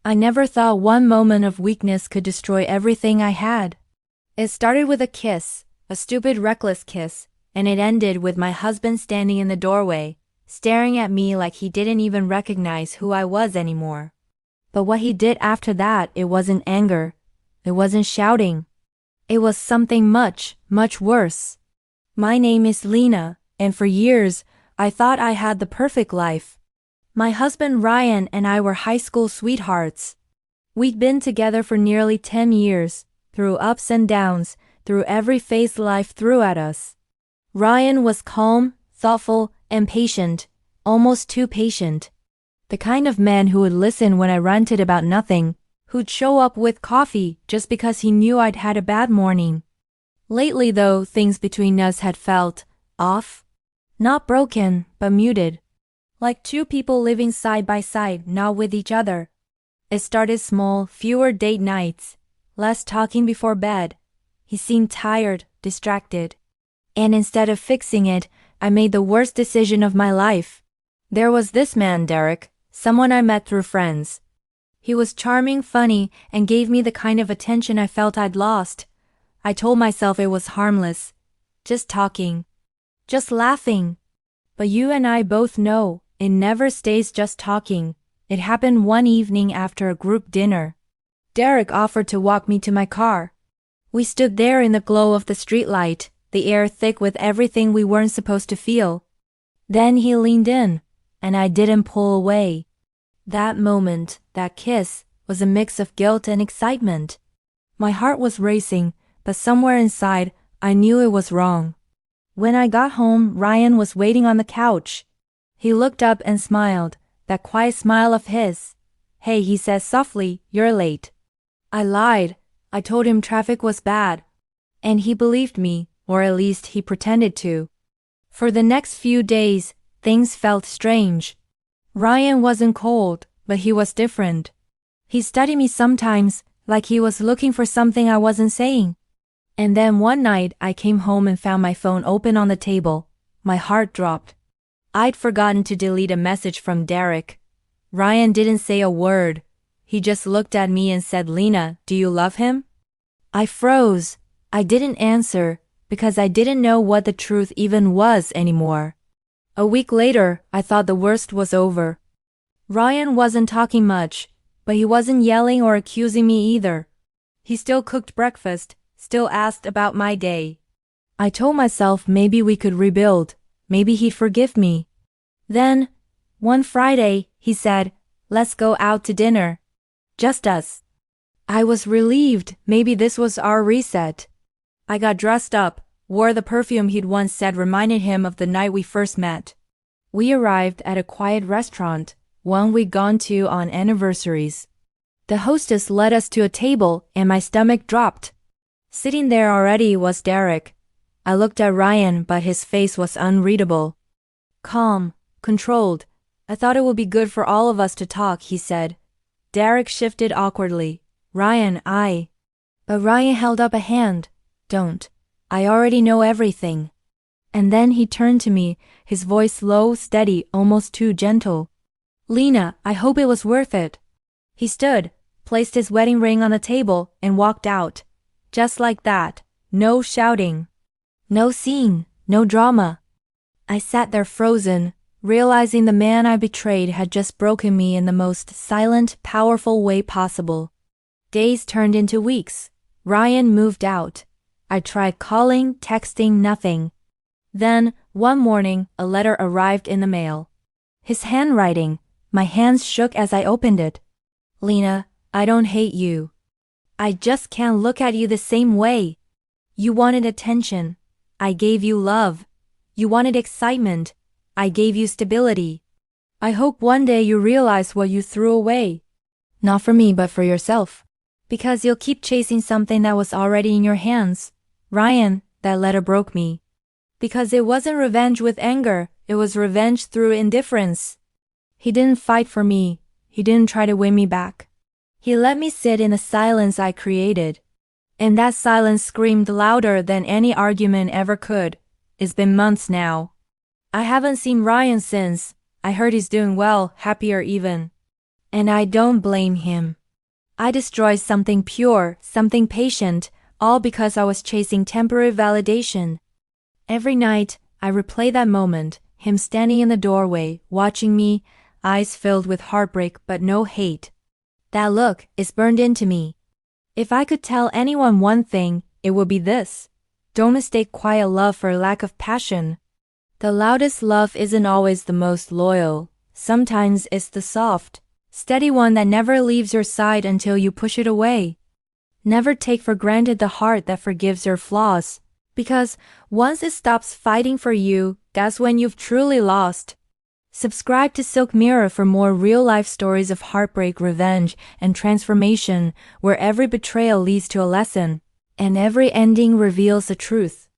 I never thought one moment of weakness could destroy everything I had. It started with a kiss, a stupid, reckless kiss, and it ended with my husband standing in the doorway, staring at me like he didn't even recognize who I was anymore. But what he did after that, it wasn't anger. It wasn't shouting. It was something much, much worse. My name is Lena, and for years, I thought I had the perfect life. My husband Ryan and I were high school sweethearts. We'd been together for nearly 10 years, through ups and downs, through every phase life threw at us. Ryan was calm, thoughtful, and patient, almost too patient. The kind of man who would listen when I ranted about nothing, who'd show up with coffee just because he knew I'd had a bad morning. Lately though, things between us had felt off. Not broken, but muted. Like two people living side by side, not with each other. It started small, fewer date nights, less talking before bed. He seemed tired, distracted. And instead of fixing it, I made the worst decision of my life. There was this man, Derek, someone I met through friends. He was charming, funny, and gave me the kind of attention I felt I'd lost. I told myself it was harmless. Just talking. Just laughing. But you and I both know, it never stays just talking. It happened one evening after a group dinner. Derek offered to walk me to my car. We stood there in the glow of the streetlight, the air thick with everything we weren't supposed to feel. Then he leaned in, and I didn't pull away. That moment, that kiss, was a mix of guilt and excitement. My heart was racing, but somewhere inside, I knew it was wrong. When I got home, Ryan was waiting on the couch. He looked up and smiled, that quiet smile of his. "Hey," he said softly, "you're late." I lied. I told him traffic was bad. And he believed me, or at least he pretended to. For the next few days, things felt strange. Ryan wasn't cold, but he was different. He studied me sometimes, like he was looking for something I wasn't saying. And then one night I came home and found my phone open on the table. My heart dropped. I'd forgotten to delete a message from Derek. Ryan didn't say a word. He just looked at me and said, "Lena, do you love him?" I froze. I didn't answer, because I didn't know what the truth even was anymore. A week later, I thought the worst was over. Ryan wasn't talking much, but he wasn't yelling or accusing me either. He still cooked breakfast, still asked about my day. I told myself maybe we could rebuild. Maybe he'd forgive me. Then, one Friday, he said, "Let's go out to dinner. Just us." I was relieved. Maybe this was our reset. I got dressed up, wore the perfume he'd once said reminded him of the night we first met. We arrived at a quiet restaurant, one we'd gone to on anniversaries. The hostess led us to a table and my stomach dropped. Sitting there already was Derek. I looked at Ryan, but his face was unreadable. Calm, controlled. "I thought it would be good for all of us to talk," he said. Derek shifted awkwardly. But Ryan held up a hand. "Don't. I already know everything." And then he turned to me, his voice low, steady, almost too gentle. "Lena, I hope it was worth it." He stood, placed his wedding ring on the table, and walked out. Just like that. No shouting. No scene, no drama. I sat there frozen, realizing the man I betrayed had just broken me in the most silent, powerful way possible. Days turned into weeks. Ryan moved out. I tried calling, texting, nothing. Then, one morning, a letter arrived in the mail. His handwriting. My hands shook as I opened it. "Lena, I don't hate you. I just can't look at you the same way. You wanted attention. I gave you love. You wanted excitement. I gave you stability. I hope one day you realize what you threw away. Not for me, but for yourself. Because you'll keep chasing something that was already in your hands." Ryan, that letter broke me. Because it wasn't revenge with anger, it was revenge through indifference. He didn't fight for me. He didn't try to win me back. He let me sit in the silence I created. And that silence screamed louder than any argument ever could. It's been months now. I haven't seen Ryan since. I heard he's doing well, happier even. And I don't blame him. I destroyed something pure, something patient, all because I was chasing temporary validation. Every night, I replay that moment, him standing in the doorway, watching me, eyes filled with heartbreak but no hate. That look is burned into me. If I could tell anyone one thing, it would be this. Don't mistake quiet love for lack of passion. The loudest love isn't always the most loyal. Sometimes it's the soft, steady one that never leaves your side until you push it away. Never take for granted the heart that forgives your flaws, because once it stops fighting for you, that's when you've truly lost. Subscribe to SilkMirror for more real-life stories of heartbreak, revenge, and transformation, where every betrayal leads to a lesson, and every ending reveals the truth.